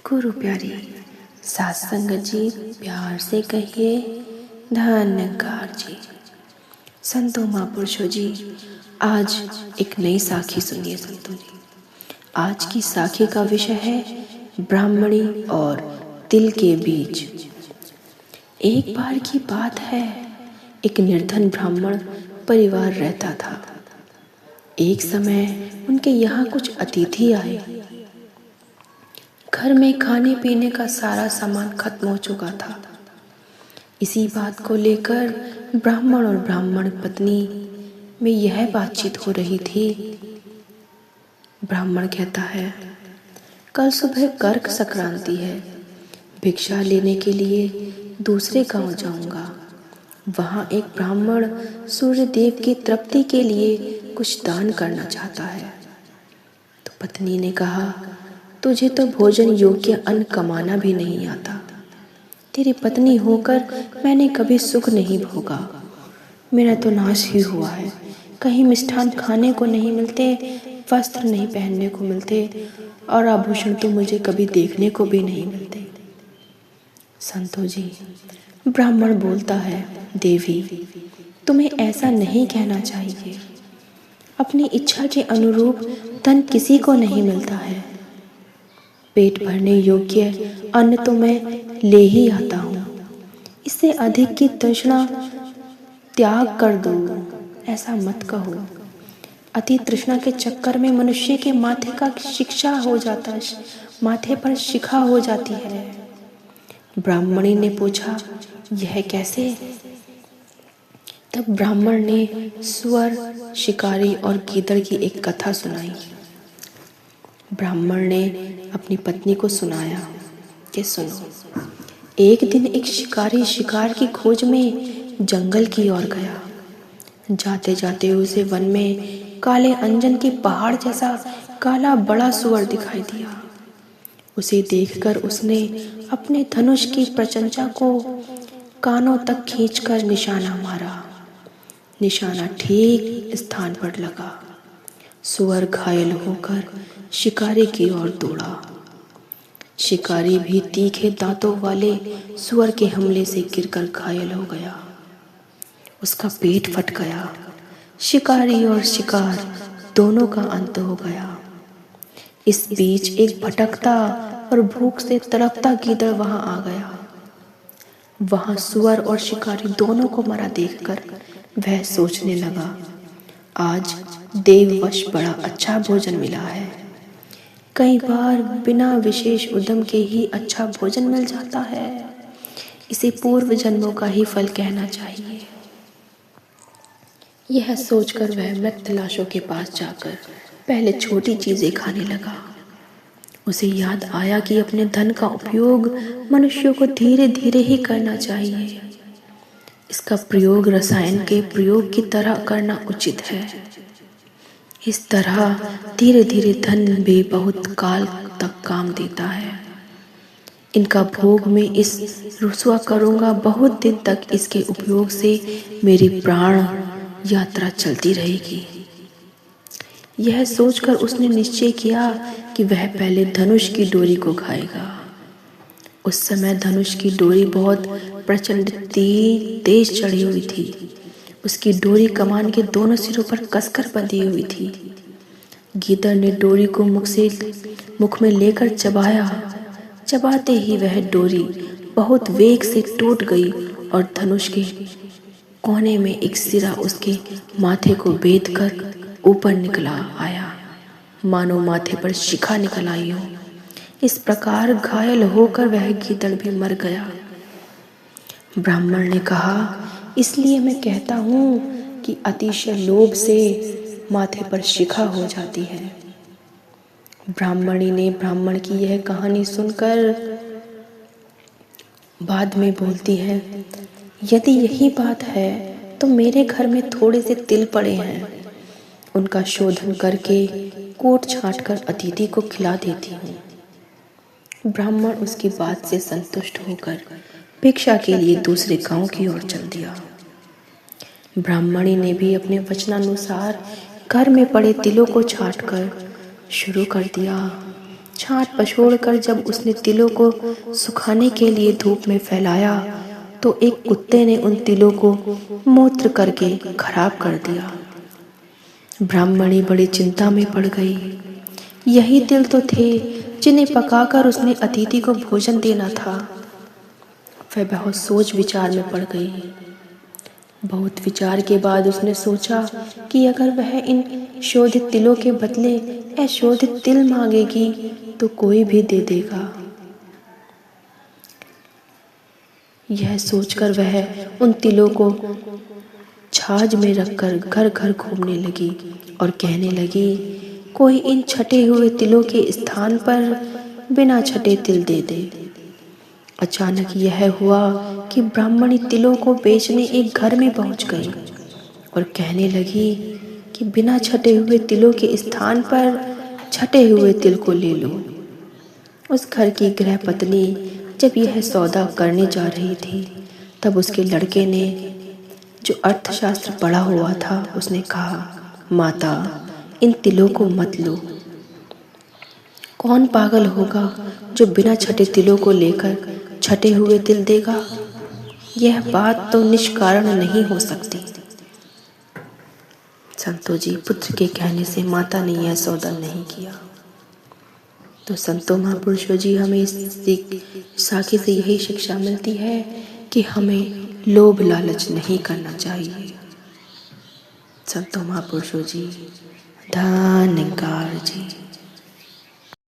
गुरु प्यारी सात संगत जी, प्यार से कहिए धन्यकार जी। संतों महापुरुषों जी, आज एक नई साखी सुनिए संतों जी। आज की साखी का विषय है ब्राह्मणी और तिल के बीज। एक बार की बात है, एक निर्धन ब्राह्मण परिवार रहता था। एक समय उनके यहाँ कुछ अतिथि आए। घर में खाने पीने का सारा सामान खत्म हो चुका था। इसी बात को लेकर ब्राह्मण और ब्राह्मण पत्नी में यह बातचीत हो रही थी। ब्राह्मण कहता है, कल सुबह कर्क संक्रांति है, भिक्षा लेने के लिए दूसरे गांव जाऊंगा। वहां एक ब्राह्मण सूर्य देव की तृप्ति के लिए कुछ दान करना चाहता है। तो पत्नी ने कहा, तुझे तो भोजन योग्य अन्न कमाना भी नहीं आता। तेरी पत्नी होकर मैंने कभी सुख नहीं भोगा। मेरा तो नाश ही हुआ है। कहीं मिष्ठान खाने को नहीं मिलते, वस्त्र नहीं पहनने को मिलते और आभूषण तो मुझे कभी देखने को भी नहीं मिलते। संतों जी, ब्राह्मण बोलता है, देवी तुम्हें ऐसा नहीं कहना चाहिए। अपनी इच्छा के अनुरूप धन किसी को नहीं मिलता है। पेट भरने योग्य अन्न तो मैं ले ही आता हूँ, इससे अधिक की तृष्णा त्याग कर दो, ऐसा मत कहो। अति तृष्णा के चक्कर में मनुष्य के माथे का शिक्षा हो जाता है, माथे पर शिखा हो जाती है। ब्राह्मणी ने पूछा, यह कैसे? तब ब्राह्मण ने सुअर, शिकारी और गीदड़ की एक कथा सुनाई। ब्राह्मण ने अपनी पत्नी को सुनाया कि सुनो, एक दिन एक शिकारी शिकार की खोज में जंगल की ओर गया। जाते जाते उसे वन में काले अंजन की पहाड़ जैसा काला बड़ा सुअर दिखाई दिया। उसे देखकर उसने अपने धनुष की प्रचंचा को कानों तक खींचकर निशाना मारा। निशाना ठीक स्थान पर लगा। सुअर घायल होकर शिकारी की ओर दौड़ा। शिकारी भी तीखे दांतों वाले सुअर के हमले से गिरकर घायल हो गया। उसका पेट फट गया। शिकारी और शिकार दोनों का अंत हो गया। इस बीच एक भटकता और भूख से तड़पता गीदड़ वहां आ गया। वहां सुअर और शिकारी दोनों को मरा देखकर वह सोचने लगा, आज देववश बड़ा अच्छा भोजन मिला है। कई बार बिना विशेष उद्यम के ही अच्छा भोजन मिल जाता है। इसे पूर्व जन्मों का ही फल कहना चाहिए। यह सोचकर वह मृत लाशों के पास जाकर पहले छोटी चीजें खाने लगा। उसे याद आया कि अपने धन का उपयोग मनुष्यों को धीरे धीरे ही करना चाहिए। इसका प्रयोग रसायन के प्रयोग की तरह करना उचित है। इस तरह धीरे धीरे धन भी बहुत काल तक काम देता है। इनका भोग में इस रुसवा करूंगा, बहुत दिन तक इसके उपयोग से मेरी प्राण यात्रा चलती रहेगी। यह सोचकर उसने निश्चय किया कि वह पहले धनुष की डोरी को खाएगा। उस समय धनुष की डोरी बहुत प्रचंड तेज चढ़ी हुई थी। उसकी डोरी कमान के दोनों सिरों पर कसकर बंधी हुई थी। गीदड़ ने डोरी को मुख में लेकर चबाया। चबाते ही वह डोरी बहुत वेग से टूट गई और धनुष के कोने में एक सिरा उसके माथे को बेधकर ऊपर निकला आया, मानो माथे पर शिखा निकल आई हो। इस प्रकार घायल होकर वह गीदड़ भी मर गया। ब्राह्मण ने कहा, इसलिए मैं कहता हूँ कि अतिशय लोभ से माथे पर शिखा हो जाती है। ब्राह्मणी ने ब्राह्मण की यह कहानी सुनकर बाद में बोलती है, यदि यही बात है तो मेरे घर में थोड़े से तिल पड़े हैं। उनका शोधन करके कोट छांट कर अतिथि को खिला देती हूँ। ब्राह्मण उसकी बात से संतुष्ट होकर भिक्षा के लिए दूसरे गांव की ओर चल दिया। ब्राह्मणी ने भी अपने वचनानुसार घर में पड़े तिलों को छांटकर शुरू कर दिया। छांट पछोड़ कर जब उसने तिलों को सुखाने के लिए धूप में फैलाया तो एक कुत्ते ने उन तिलों को मूत्र करके खराब कर दिया। ब्राह्मणी बड़ी चिंता में पड़ गई। यही तिल तो थे जिन्हें पकाकर उसने अतिथि को भोजन देना था। वह बहुत सोच विचार में पड़ गई। बहुत विचार के बाद उसने सोचा कि अगर वह इन शोधित तिलों के बदले अशोधित तिल मांगेगी तो कोई भी दे देगा। यह सोचकर वह उन तिलों को छाछ में रखकर घर घर घूमने लगी और कहने लगी, कोई इन छटे हुए तिलों के स्थान पर बिना छटे तिल दे दे। अचानक यह हुआ कि ब्राह्मणी तिलों को बेचने एक घर में पहुंच गई और कहने लगी कि बिना छटे हुए तिलों के स्थान पर छटे हुए तिल को ले लो। उस घर की गृह पत्नी जब यह सौदा करने जा रही थी तब उसके लड़के ने, जो अर्थशास्त्र पढ़ा हुआ था, उसने कहा, माता, इन तिलों को मत लो। कौन पागल होगा जो बिना छटे तिलों को लेकर छटे हुए तिल देगा? यह बात तो निष्कारण नहीं हो सकती। संतों जी, पुत्र के कहने से माता ने यह सौदा नहीं किया। तो संतों महापुरुषों जी, हमें इस साखी से यही शिक्षा मिलती है कि हमें लोभ लालच नहीं करना चाहिए। संतों महापुरुषों जी, धन्यवाद जी।